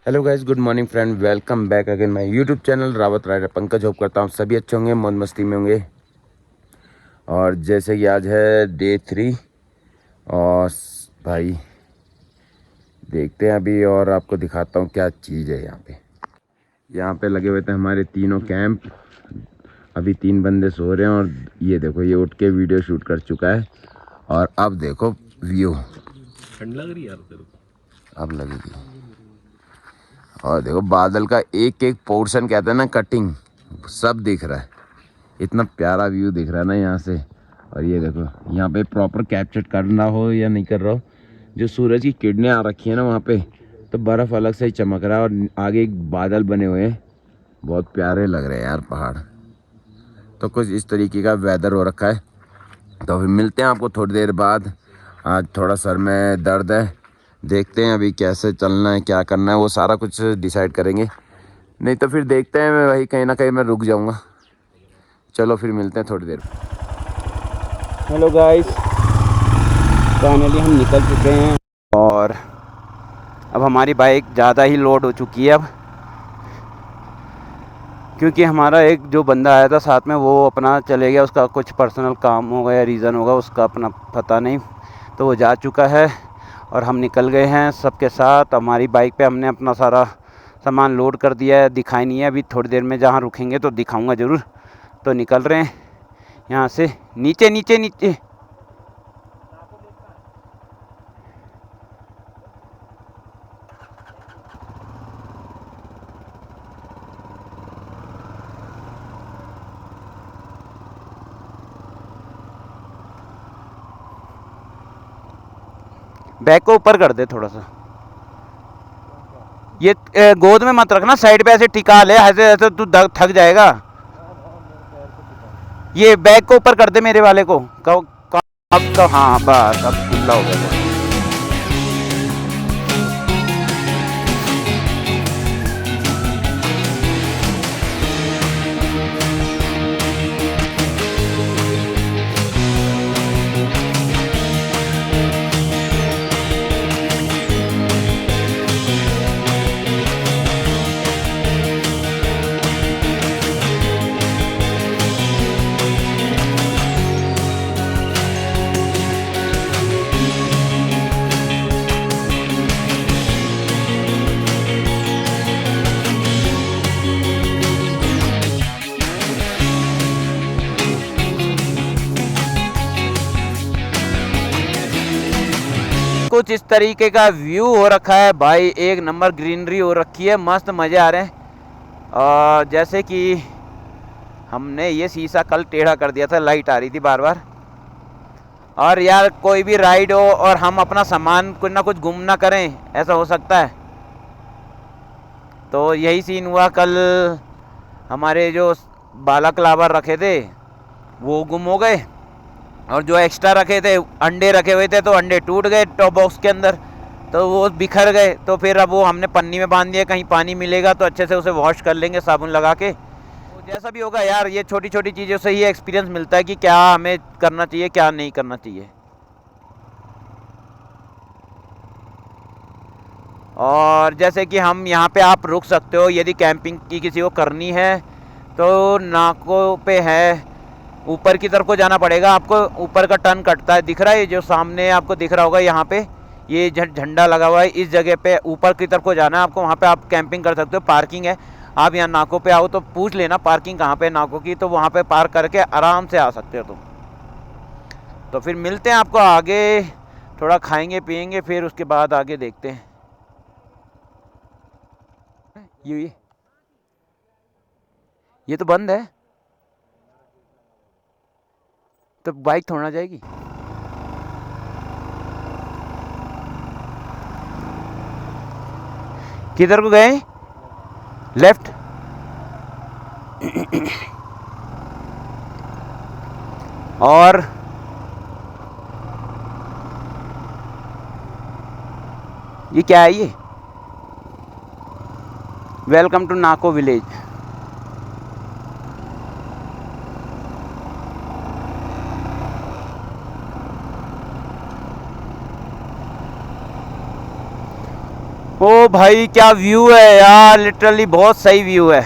Hello guys, good morning friend, welcome back again my YouTube channel Rawat rider Pankaj. Hope करता हूँ सभी अच्छे होंगे, मौज मस्ती में होंगे। और जैसे कि आज है डे 3 और भाई देखते हैं अभी और आपको दिखाता हूँ क्या चीज़ है। यहाँ पे लगे हुए थे हमारे तीनों कैंप। अभी 3 बंदे सो रहे हैं और ये देखो, ये उठ के वीडियो शूट कर चुका है। और अब देखो व्यू, ठंड लग रही है यार तेरे को। अब लगेगी। और देखो बादल का एक एक पोर्शन, कहते हैं ना कटिंग, सब दिख रहा है। इतना प्यारा व्यू दिख रहा है ना यहाँ से। और ये देखो यहाँ पे प्रॉपर कैप्चर कर रहा हो या नहीं कर रहा हो, जो सूरज की किरणें आ रखी है ना वहाँ पे, तो बर्फ़ अलग से ही चमक रहा है और आगे एक बादल बने हुए हैं। बहुत प्यारे लग रहे हैं यार पहाड़। तो कुछ इस तरीके का वेदर हो रखा है। तो फिर मिलते हैं आपको थोड़ी देर बाद। आज थोड़ा सर में दर्द है, देखते हैं अभी कैसे चलना है, क्या करना है, वो सारा कुछ डिसाइड करेंगे। नहीं तो फिर देखते हैं, मैं वही कहीं ना कहीं मैं रुक जाऊँगा। चलो फिर मिलते हैं थोड़ी देर। हेलो गाइस, फाइनली हम निकल चुके हैं और अब हमारी बाइक ज़्यादा ही लोड हो चुकी है अब, क्योंकि हमारा एक जो बंदा आया था साथ में वो अपना चले गया। उसका कुछ पर्सनल काम होगा या रीज़न होगा, उसका अपना पता नहीं, तो वो जा चुका है और हम निकल गए हैं सबके साथ। हमारी बाइक पे हमने अपना सारा सामान लोड कर दिया है। दिखाई नहीं है, अभी थोड़ी देर में जहाँ रुकेंगे तो दिखाऊंगा ज़रूर। तो निकल रहे हैं यहाँ से। नीचे नीचे नीचे बैग को ऊपर कर दे थोड़ा सा। ये गोद में मत रखना, साइड पे ऐसे टिका ले, ऐसे ऐसे तू थक जाएगा। ये बैग को ऊपर कर दे मेरे वाले को। अब हाँ बस, अब खुला हो गया। कुछ इस तरीके का व्यू हो रखा है भाई, एक नंबर ग्रीनरी हो रखी है, मस्त मज़े आ रहे हैं। और जैसे कि हमने ये शीशा कल टेढ़ा कर दिया था, लाइट आ रही थी बार बार। और यार कोई भी राइड हो और हम अपना सामान कुछ ना कुछ गुम ना करें, ऐसा हो सकता है। तो यही सीन हुआ कल। हमारे जो बालाक्लावर रखे थे वो गुम हो गए, और जो एक्स्ट्रा रखे थे, अंडे रखे हुए थे, तो अंडे टूट गए टॉप बॉक्स के अंदर, तो वो बिखर गए। तो फिर अब वो हमने पन्नी में बांध दिया, कहीं पानी मिलेगा तो अच्छे से उसे वॉश कर लेंगे साबुन लगा के। तो जैसा भी होगा यार, ये छोटी छोटी चीज़ों से ही एक्सपीरियंस मिलता है कि क्या हमें करना चाहिए क्या नहीं करना चाहिए। और जैसे कि हम यहाँ पे आप रुक सकते हो यदि कैंपिंग की किसी को करनी है, तो नाकों पे है, ऊपर की तरफ को जाना पड़ेगा आपको। ऊपर का टर्न कटता है, दिख रहा है जो सामने आपको दिख रहा होगा, यहाँ पे ये झंडा लगा हुआ है, इस जगह पे ऊपर की तरफ को जाना है आपको। वहाँ पे आप कैंपिंग कर सकते हो, पार्किंग है। आप यहाँ नाकों पे आओ तो पूछ लेना पार्किंग कहाँ पे नाकों की, तो वहाँ पे पार्क करके आराम से आ सकते हो तुम। तो फिर मिलते हैं आपको आगे, थोड़ा खाएंगे पियेंगे, फिर उसके बाद आगे देखते हैं। ये तो बंद है, तो बाइक थोड़ा जाएगी। किधर को गए? लेफ्ट। और ये क्या है? ये वेलकम टू नाको विलेज। ओ भाई क्या व्यू है यार, लिटरली बहुत सही व्यू है।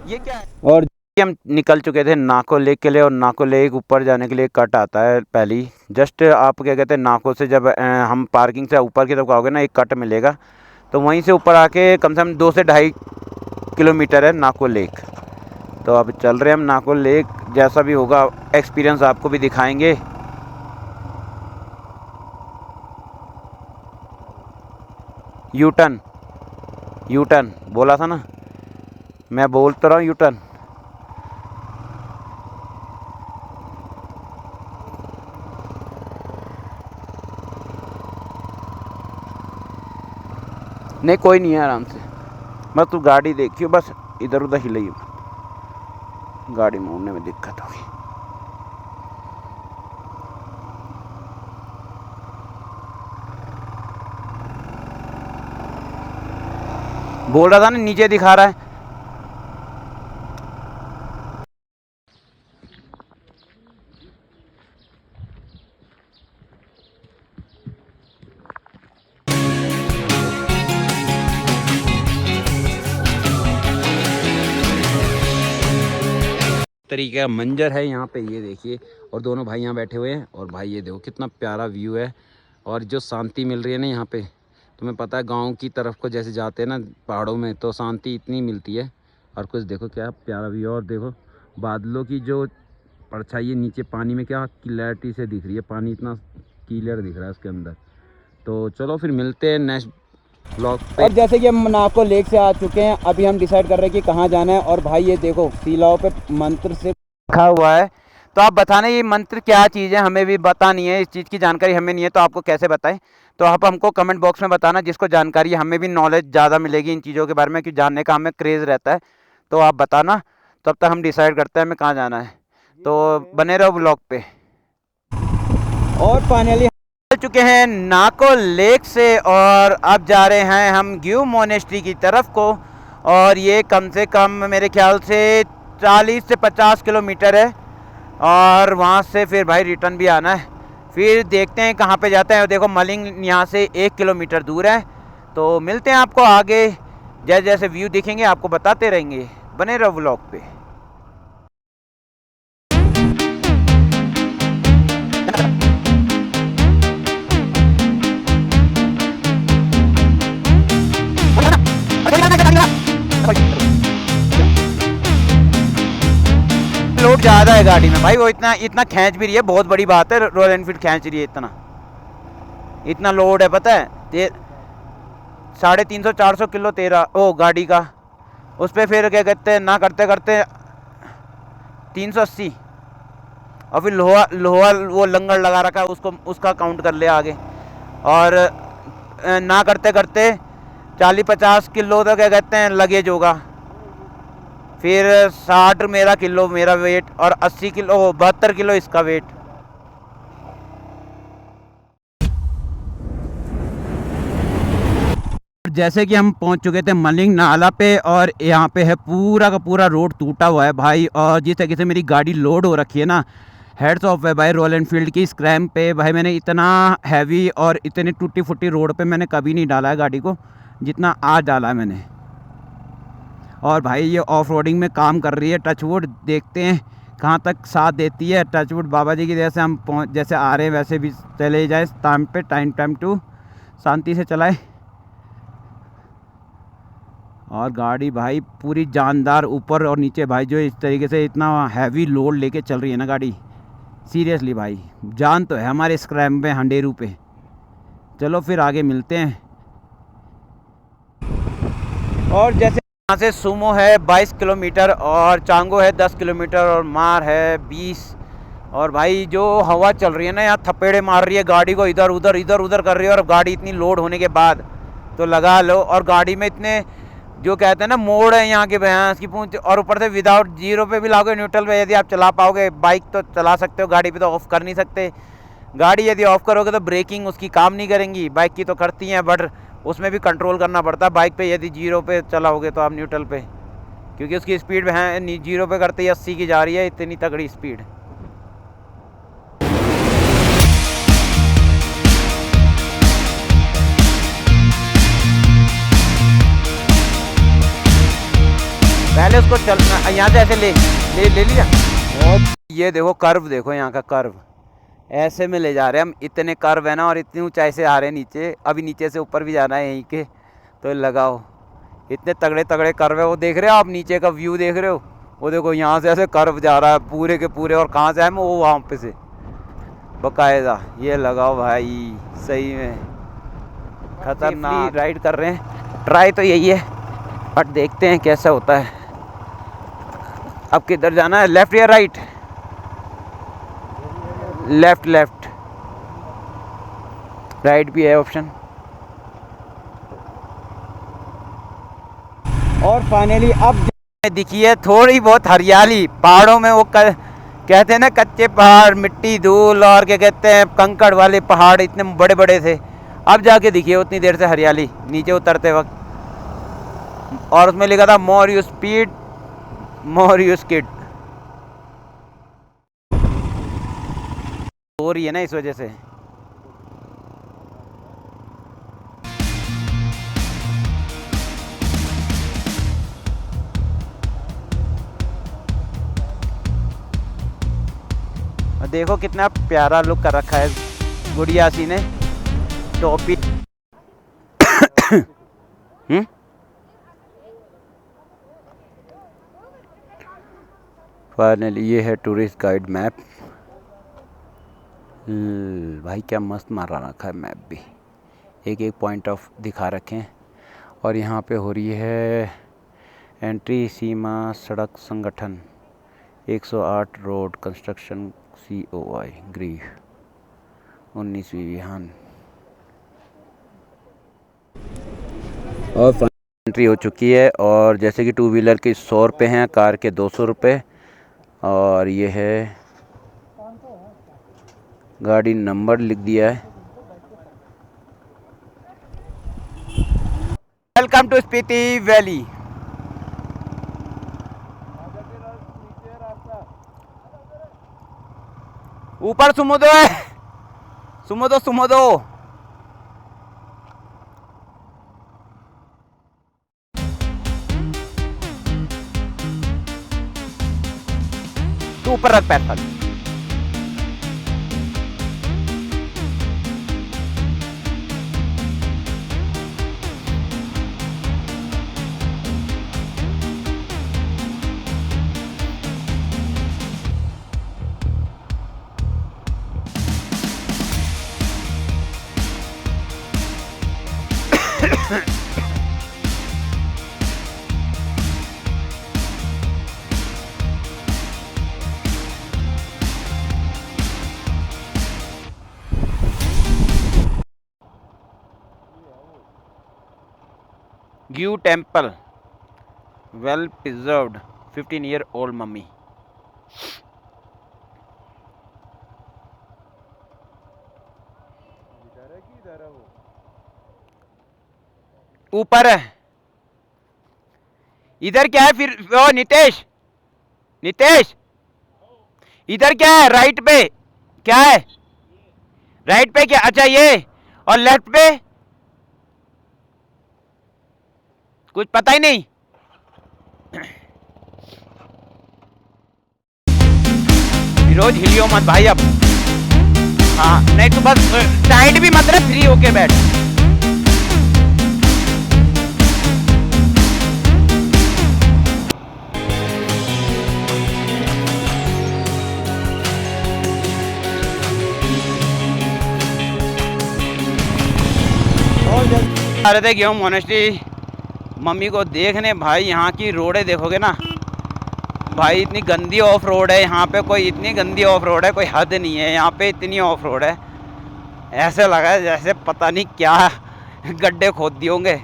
ये क्या है? और हम निकल चुके थे नाको लेक के लिए, और नाको लेक ऊपर जाने के लिए कट आता है पहली, जस्ट आप क्या कहते हैं नाको से जब हम पार्किंग से ऊपर की तरफ आओगे ना, एक कट मिलेगा, तो वहीं से ऊपर आके कम से कम 2 से 2.5 किलोमीटर है नाको लेक। तो अब चल रहे हैं हम नाको लेक, जैसा भी होगा एक्सपीरियंस आपको भी दिखाएंगे। यूटर्न यूटर्न बोला था ना, मैं बोल तो रहा हूँ यूटर्न। नहीं कोई नहीं है, आराम से, बस तू गाड़ी देखियो, बस इधर उधर हिलाई, गाड़ी मोड़ने में दिक्कत होगी। बोल रहा था ना नीचे दिखा रहा है। तरीके का मंजर है यहाँ पे, ये देखिए, और दोनों भाई यहाँ बैठे हुए हैं, और भाई ये देखो कितना प्यारा व्यू है, और जो शांति मिल रही है ना यहाँ पे, तुम्हें पता है गांव की तरफ को जैसे जाते हैं ना पहाड़ों में, तो शांति इतनी मिलती है। और कुछ देखो क्या प्यारा व्यू, और देखो बादलों की जो परछाई है नीचे पानी में, क्या क्लैरिटी से दिख रही है, पानी इतना क्लियर दिख रहा है उसके अंदर। तो चलो फिर मिलते हैं नेक्स्ट ब्लॉग पे। और जैसे कि हम नाको लेक से आ चुके हैं, अभी हम डिसाइड कर रहे हैं कि कहाँ जाना है। और भाई ये देखो शिलाओं पे मंत्र से लिखा हुआ है, तो आप बताना ये मंत्र क्या चीज़ है, हमें भी पता नहीं है, इस चीज़ की जानकारी हमें नहीं है, तो आपको कैसे बताएं। तो आप हमको कमेंट बॉक्स में बताना, जिसको जानकारी है, हमें भी नॉलेज ज़्यादा मिलेगी इन चीज़ों के बारे में, क्योंकि जानने का हमें क्रेज़ रहता है। तो आप बताना, तब तक हम डिसाइड करते हैं हमें कहाँ जाना है। तो बने रहो ब्लॉग पे। और फाइनली चल चुके हैं नाको लेक से, और अब जा रहे हैं हम ग्यू मोनेस्ट्री की तरफ को, और ये कम से कम मेरे ख्याल से 40 से 50 किलोमीटर है, और वहाँ से फिर भाई रिटर्न भी आना है। फिर देखते हैं कहाँ पे जाते हैं। देखो मलिंग यहाँ से 1 किलोमीटर दूर है। तो मिलते हैं आपको आगे, जैसे जैसे व्यू दिखेंगे आपको बताते रहेंगे, बने रहो व्लॉग पे। लोड ज़्यादा है गाड़ी में भाई, वो इतना खींच भी रही है, बहुत बड़ी बात है, रॉयल एनफील्ड खींच रही है, इतना लोड है पता है, 350-400 किलो तेरा ओ गाड़ी का, उस पर फिर क्या कहते हैं ना करते करते 380, और फिर लोहा लोहा वो लंगर लगा रखा है, उसको उसका काउंट कर ले आगे, और ना करते करते 40-50 किलो तो क्या कहते हैं लगेज होगा, फिर 60 मेरा किलो मेरा वेट, और 80 किलो 72 किलो इसका वेट। जैसे कि हम पहुंच चुके थे मलिंग नाला पे, और यहाँ पे है पूरा का पूरा रोड टूटा हुआ है भाई, और जिस तरीके से मेरी गाड़ी लोड हो रखी है ना, हेड्स ऑफ है भाई रॉयल एनफील्ड की स्क्रैम पे। भाई मैंने इतना हैवी और इतनी टूटी फूटी रोड पे मैंने कभी नहीं डाला है गाड़ी को, जितना आज डाला है मैंने। और भाई ये ऑफ रोडिंग में काम कर रही है, टचवुड, देखते हैं कहाँ तक साथ देती है। टचवुड बाबा जी की जैसे हम जैसे आ रहे हैं वैसे भी चले जाए टाइम पे, टाइम टू शांति से चलाए। और गाड़ी भाई पूरी जानदार ऊपर और नीचे भाई, जो इस तरीके से इतना हैवी लोड लेके चल रही है ना गाड़ी, सीरियसली भाई जान तो है हमारे स्क्रैम पे, हंडेरू पे। चलो फिर आगे मिलते हैं। और जैसे यहाँ से सुमो है 22 किलोमीटर, और चांगो है 10 किलोमीटर, और मार है 20। और भाई जो हवा चल रही है ना, यहाँ थपेड़े मार रही है गाड़ी को, इधर उधर कर रही है, और गाड़ी इतनी लोड होने के बाद तो लगा लो। और गाड़ी में इतने जो कहते हैं ना मोड़ है यहाँ के भैंस की पूंछ, और ऊपर से विदाउट जीरो पे भी लागो, न्यूट्रल पे यदि आप चला पाओगे। बाइक तो चला सकते हो, गाड़ी पे तो ऑफ कर नहीं सकते। गाड़ी यदि ऑफ करोगे तो ब्रेकिंग उसकी काम नहीं करेंगी, बाइक की तो करती हैं, बट उसमें भी कंट्रोल करना पड़ता है। बाइक पे यदि जीरो पे चलाओगे तो आप न्यूट्रल पे, क्योंकि उसकी स्पीड है जीरो पे करते ही 80 की जा रही है, इतनी तगड़ी स्पीड। पहले उसको चलना, यहाँ से ऐसे ले लिया। और ये देखो कर्व, देखो यहाँ का कर्व, ऐसे में ले जा रहे हैं हम। इतने कर्व है ना, और इतनी ऊंचाई से आ रहे हैं नीचे। अभी नीचे से ऊपर भी जाना है यहीं के, तो लगाओ इतने तगड़े तगड़े कर्व है। वो देख रहे हो आप, नीचे का व्यू देख रहे हो, वो देखो यहाँ से ऐसे कर्व जा रहा है पूरे के पूरे। और कहाँ से है, वो वहाँ पे से बकायदा। ये लगाओ भाई, सही में खतरनाक राइड कर रहे हैं। ट्राई तो यही है, बट देखते हैं कैसा होता है। अब किधर जाना है, लेफ्ट या राइट? Left, left. राइट भी है ऑप्शन। और फाइनली अब दिखी है थोड़ी बहुत हरियाली पहाड़ों में। वो कहते हैं ना कच्चे पहाड़, मिट्टी धूल, और क्या कहते हैं कंकड़ वाले पहाड़ इतने बड़े बड़े थे। अब जाके दिखी है उतनी देर से हरियाली नीचे उतरते वक्त। और उसमें लिखा था more you speed more you skid. हो रही है ना इस वजह से। देखो कितना प्यारा लुक कर रखा है गुड़िया सी ने, टोपी। फाइनली ये है टूरिस्ट गाइड मैप। भाई क्या मस्त मारा रखा है मैप भी, एक एक पॉइंट ऑफ दिखा रखे हैं। और यहाँ पे हो रही है एंट्री सीमा सड़क संगठन 108 रोड कंस्ट्रक्शन COI ग्रीफ 19वीं विहान। और एंट्री हो चुकी है। और जैसे कि 2 व्हीलर के 100 रुपये हैं, कार के 200 रुपये। और ये है गाड़ी नंबर लिख दिया है। Welcome to Spiti valley. ऊपर सुमोदो है, सुमोदो सुमोदो। तू ऊपर रख पैर खाली। Gyu temple, well preserved, 15-year-old mummy. ऊपर है, इधर क्या है फिर? ओ नितेश, नितेश इधर क्या है? राइट पे क्या है? राइट पे क्या? अच्छा ये, और लेफ्ट पे कुछ पता ही नहीं। फिरोज हिलियो मत भाई अब। हाँ नहीं तो बस साइड भी मत रहे, फ्री होके बैठ। आ रहे थे गेहूं मोनेस्ट्री मम्मी को देखने। भाई यहाँ की रोडें देखोगे ना भाई, इतनी गंदी ऑफ रोड है यहाँ पे। कोई इतनी गंदी ऑफ रोड है, कोई हद नहीं है यहाँ पे। इतनी ऑफ रोड है, ऐसे लगा है जैसे पता नहीं क्या गड्ढे खोद दिए होंगे।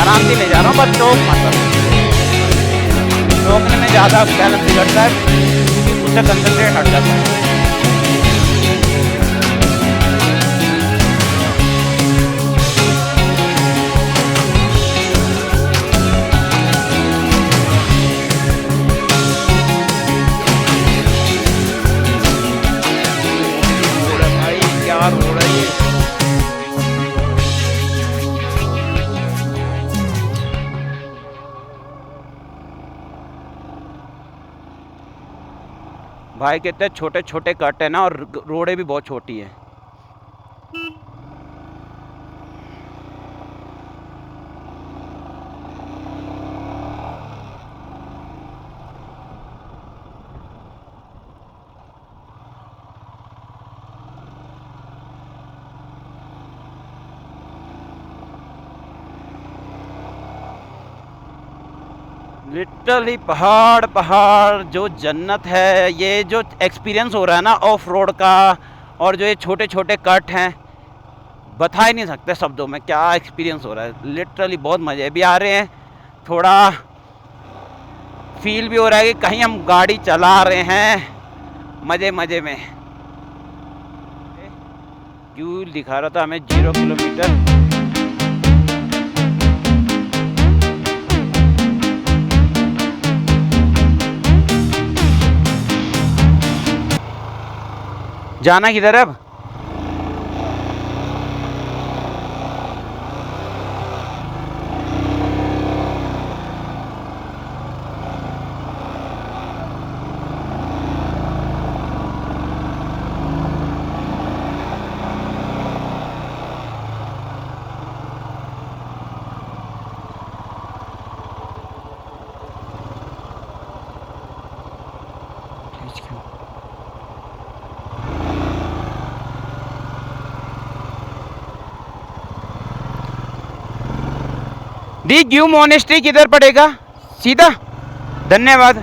आराम से ले जा रहा हूँ, बस चौक मत। में ज़्यादा बैलेंस बिगड़ता है, उससे कंसंट्रेट हट जाता है। भाई क्या रोड है ये। भाई कितने छोटे छोटे कट है ना, और रोडें भी बहुत छोटी है। लिटरली पहाड़ पहाड़ जो जन्नत है। ये जो एक्सपीरियंस हो रहा है ना ऑफ रोड का, और जो ये छोटे छोटे कट हैं, बता ही नहीं सकते शब्दों में क्या एक्सपीरियंस हो रहा है। लिटरली बहुत मज़े भी आ रहे हैं, थोड़ा फील भी हो रहा है कि कहीं हम गाड़ी चला रहे हैं मज़े मज़े में। क्यों दिखा रहा था हमें 0 किलोमीटर। जाना किधर है अब? दी ग्यू मोनेस्ट्री किधर पड़ेगा? सीधा। धन्यवाद।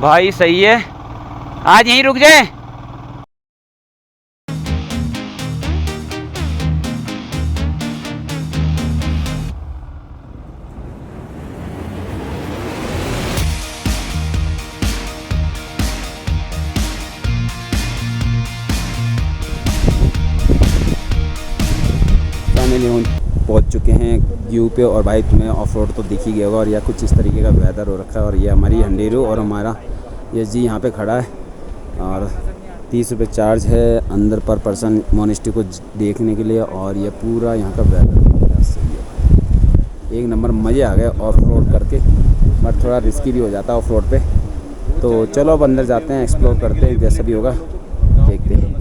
भाई सही है, आज यहीं रुक जाए। फाइनली हम पहुंच चुके हैं व्यू पे। और भाई तुम्हें ऑफ रोड तो दिख ही गया होगा, और यह कुछ इस तरीके का वेदर हो रखा है। और ये हमारी हंडेरू और हमारा यस जी यहाँ पे खड़ा है, और 30 रुपये चार्ज है अंदर पर पर्सन मोनेस्ट्री को देखने के लिए। और ये पूरा यहाँ का वेदर सही है, एक नंबर। मज़े आ गए ऑफ रोड करके, बट थोड़ा रिस्की भी हो जाता है ऑफ रोड पे। तो चलो अब अंदर जाते हैं, एक्सप्लोर करते हैं, जैसा भी होगा देखते हैं।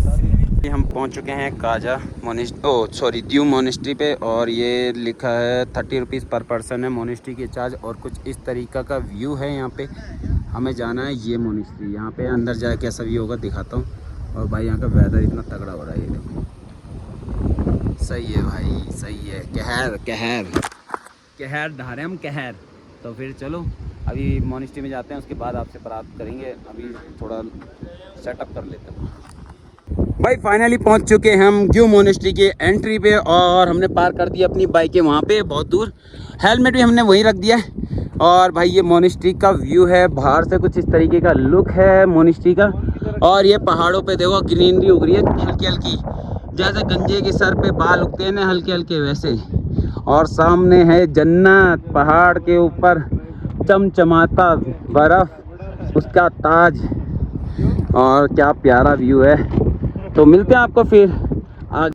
हम पहुंच चुके हैं काजा मोनेस्ट्री द्यू मोनेस्ट्री पे, और ये लिखा है 30 रुपीज़ पर पर्सन है मोनेस्ट्री की चार्ज। और कुछ इस तरीका का व्यू है यहाँ पे। हमें जाना है ये मोनेस्ट्री, यहाँ पे अंदर जाके कैसा व्यू होगा दिखाता हूँ। और भाई यहाँ का वेदर इतना तगड़ा हो रहा है, ये देखो। सही है भाई, सही है। कहर कहर कहर ढारे हम कहर। तो फिर चलो अभी मोनेस्ट्री में जाते हैं, उसके बाद आपसे बात करेंगे। अभी थोड़ा सेटअप कर लेते हैं। भाई फाइनली पहुंच चुके हैं हम ग्यू मोनेस्ट्री के एंट्री पे, और हमने पार्क कर दिया अपनी बाइकें वहाँ पे बहुत दूर। हेलमेट भी हमने वहीं रख दिया है। और भाई ये मोनेस्ट्री का व्यू है, बाहर से कुछ इस तरीके का लुक है मोनेस्ट्री का। और ये पहाड़ों पे देखो ग्रीनरी उग रही है हल्की हल्की, जैसे गंजे के सर पे बाल उगते हैं ना हल्के हल्के, वैसे। और सामने है जन्नत, पहाड़ के ऊपर चमचमाता बर्फ़, उसका ताज। और क्या प्यारा व्यू है। तो मिलते हैं आपको फिर आज।